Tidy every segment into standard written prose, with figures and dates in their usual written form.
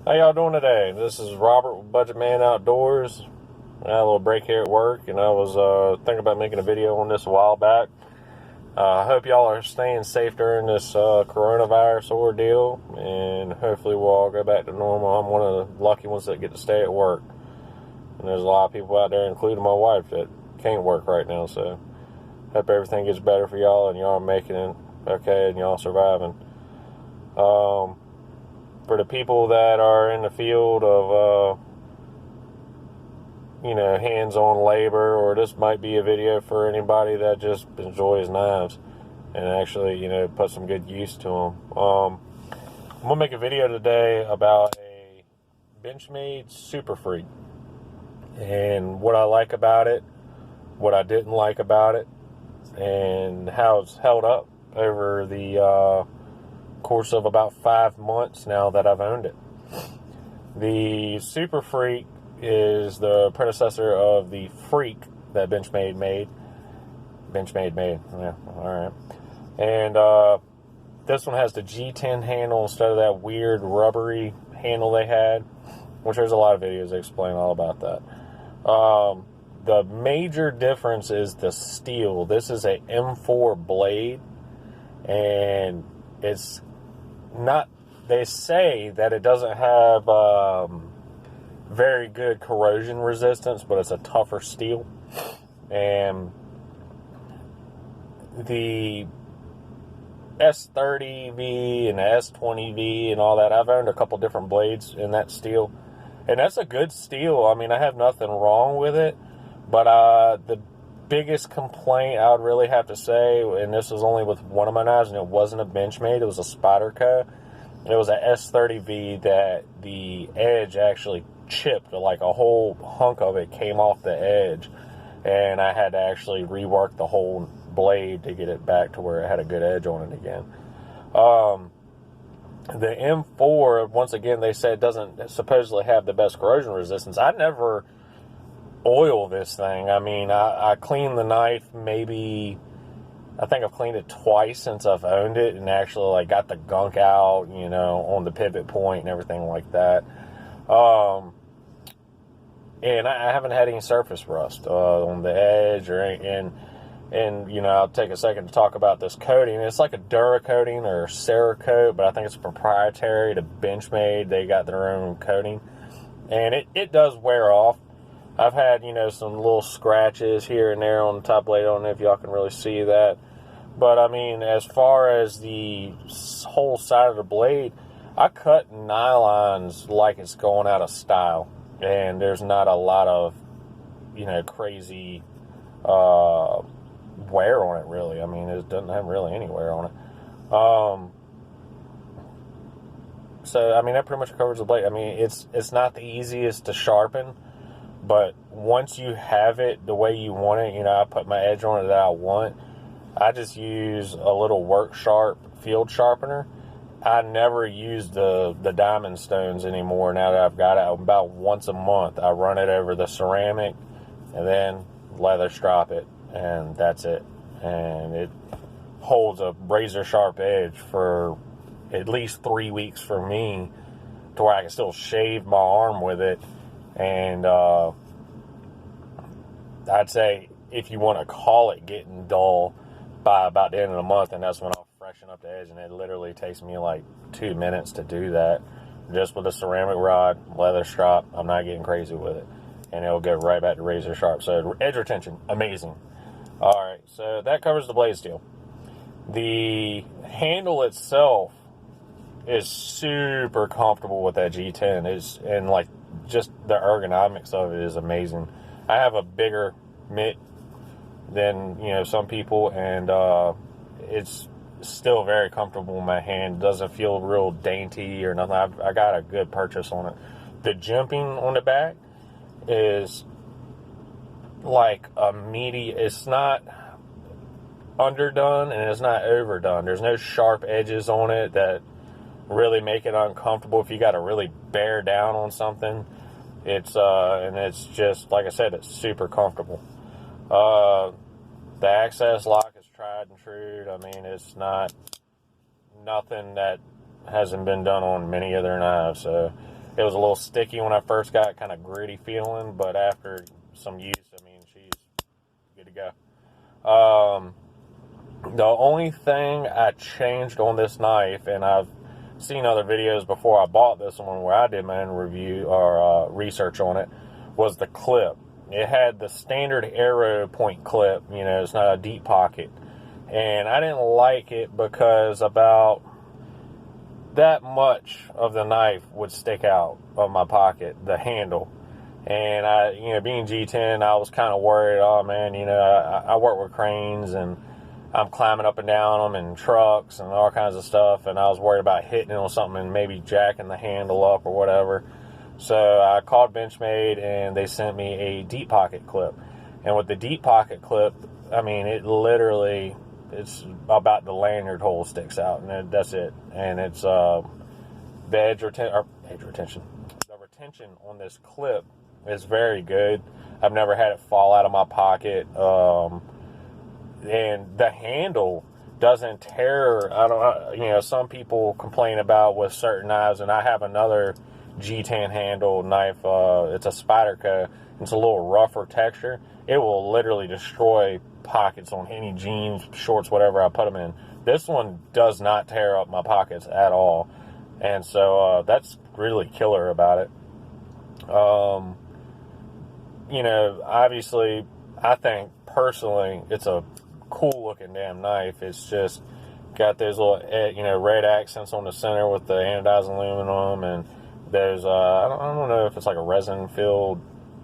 How y'all doing today? This is Robert with Budget Man Outdoors. I had a little break here at work, and I was thinking about making a video on this a while back. I hope y'all are staying safe during this coronavirus ordeal, and hopefully we'll all go back to normal. I'm one of the lucky ones that get to stay at work. And there's a lot of people out there, including my wife, that can't work right now, so hope everything gets better for y'all, and y'all are making it okay, and y'all surviving. For the people that are in the field of, hands-on labor, or this might be a video for anybody that just enjoys knives and actually, put some good use to them. I'm going to make a video today about a Benchmade Super Freek and what I like about it, what I didn't like about it, and how it's held up over the course of about 5 months now that I've owned it. The Super Freek is the predecessor of the Freek that Benchmade made. Yeah, alright. And this one has the G10 handle instead of that weird rubbery handle they had, which there's a lot of videos that explain all about that. The major difference is the steel. This is a M4 blade, and it's not, they say that it doesn't have very good corrosion resistance, but it's a tougher steel. And the S30V and the S20V and all that, I've owned a couple different blades in that steel, and that's a good steel. I mean, I have nothing wrong with it, but the biggest complaint I would really have to say, and this was only with one of my knives, and it wasn't a Benchmade, it was a Spyderco. It was a S30V that the edge actually chipped, like a whole hunk of it came off the edge, and I had to actually rework the whole blade to get it back to where it had a good edge on it again. The M4, once again, they said doesn't supposedly have the best corrosion resistance. I never oil this thing. I mean, I cleaned the knife maybe, I think I've cleaned it twice since I've owned it, and actually got the gunk out, on the pivot point and everything like that. And I haven't had any surface rust on the edge and I'll take a second to talk about this coating. It's like a Duracoating or Cerakote, but I think it's proprietary to Benchmade. They got their own coating, and it does wear off. I've had, some little scratches here and there on the top blade. I don't know if y'all can really see that. But, I mean, as far as the whole side of the blade, I cut nylons like it's going out of style. And there's not a lot of, crazy wear on it, really. I mean, it doesn't have really any wear on it. So, I mean, that pretty much covers the blade. I mean, it's not the easiest to sharpen, but once you have it the way you want it, I put my edge on it that I want. I just use a little Work Sharp field sharpener. I never use the diamond stones anymore now that I've got it. About once a month, I run it over the ceramic and then leather strop it, and that's it. And it holds a razor sharp edge for at least 3 weeks for me, to where I can still shave my arm with it. And I'd say if you want to call it getting dull by about the end of the month, and that's when I'll freshen up the edge, and it literally takes me like 2 minutes to do that, just with a ceramic rod, leather strop. I'm not getting crazy with it, and it'll go right back to razor sharp. So edge retention, amazing. All right, so that covers the blade steel. The handle itself is super comfortable with that G10. And like, just the ergonomics of it is amazing. I have a bigger mitt than some people, and it's still very comfortable in my hand. It doesn't feel real dainty or nothing. I got a good purchase on it. The jimping on the back is like a meaty, it's not underdone and it's not overdone. There's no sharp edges on it that really make it uncomfortable if you got to really bear down on something. And it's just, like I said, it's super comfortable. The access lock is tried and true. I mean, it's nothing that hasn't been done on many other knives. So It was a little sticky when I first got it, kind of gritty feeling, but after some use, I mean, she's good to go. The only thing I changed on this knife, and I've seen other videos before I bought this one where I did my own review or research on it, was the clip. It had the standard arrow point clip, you know, it's not a deep pocket. And I didn't like it because about that much of the knife would stick out of my pocket, the handle. And I, you know, being G10, I was kind of worried, oh man, you know, I work with cranes and I'm climbing up and down them and trucks and all kinds of stuff. And I was worried about hitting it on something and maybe jacking the handle up or whatever. So I called Benchmade and they sent me a deep pocket clip. And with the deep pocket clip, I mean, it literally, it's about the lanyard hole sticks out, and that's it. And it's the retention on this clip is very good. I've never had it fall out of my pocket, and the handle doesn't tear. I don't, you know, some people complain about with certain knives, and I have another G10 handle knife. It's a Spyderco. It's a little rougher texture. It will literally destroy pockets on any jeans, shorts, whatever I put them in. This one does not tear up my pockets at all, and so that's really killer about it. You know, obviously, I think personally it's a cool looking damn knife. It's just got those little, you know, red accents on the center with the anodized aluminum, and there's I don't know if it's like a resin filled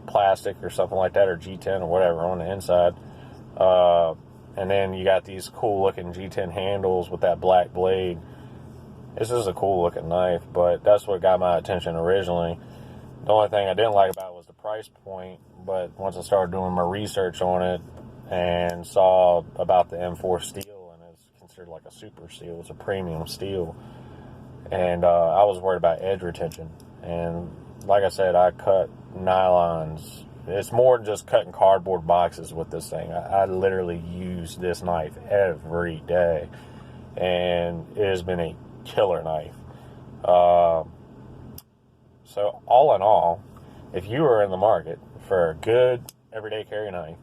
plastic or something like that, or G10 or whatever on the inside. And then you got these cool looking G10 handles with that black blade. This is a cool looking knife, but that's what got my attention originally. The only thing I didn't like about it was the price point, but once I started doing my research on it and saw about the M4 steel, and it's considered like a super steel, it's a premium steel, and I was worried about edge retention. And like I said, I cut nylons. It's more than just cutting cardboard boxes with this thing. I literally use this knife every day, and it has been a killer knife. So all in all, if you are in the market for a good everyday carry knife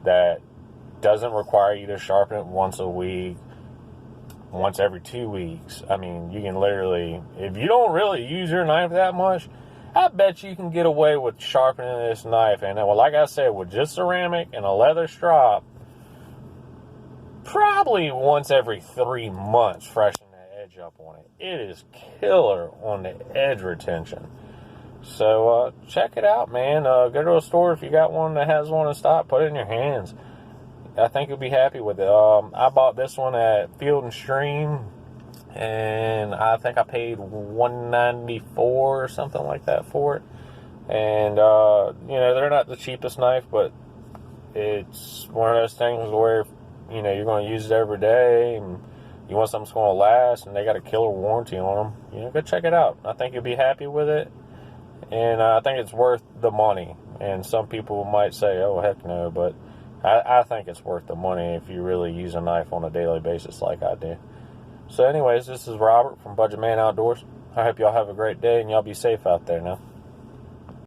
that doesn't require you to sharpen it once a week, once every 2 weeks, I mean, you can literally, if you don't really use your knife that much, I bet you can get away with sharpening this knife. And well, like I said, with just ceramic and a leather strop, probably once every 3 months, freshen the edge up on it. It is killer on the edge retention. So check it out, man. Go to a store if you got one that has one in stock. Put it in your hands. I think you'll be happy with it. I bought this one at Field and Stream, and I think I paid $194 or something like that for it. And you know, they're not the cheapest knife, but it's one of those things where, you know, you're going to use it every day, and you want something that's going to last, and they got a killer warranty on them. You know, go check it out. I think you'll be happy with it, and I think it's worth the money. And some people might say, oh, heck no, but I think it's worth the money if you really use a knife on a daily basis like I do. So anyways, this is Robert from Budget Man Outdoors. I hope y'all have a great day, and y'all be safe out there now.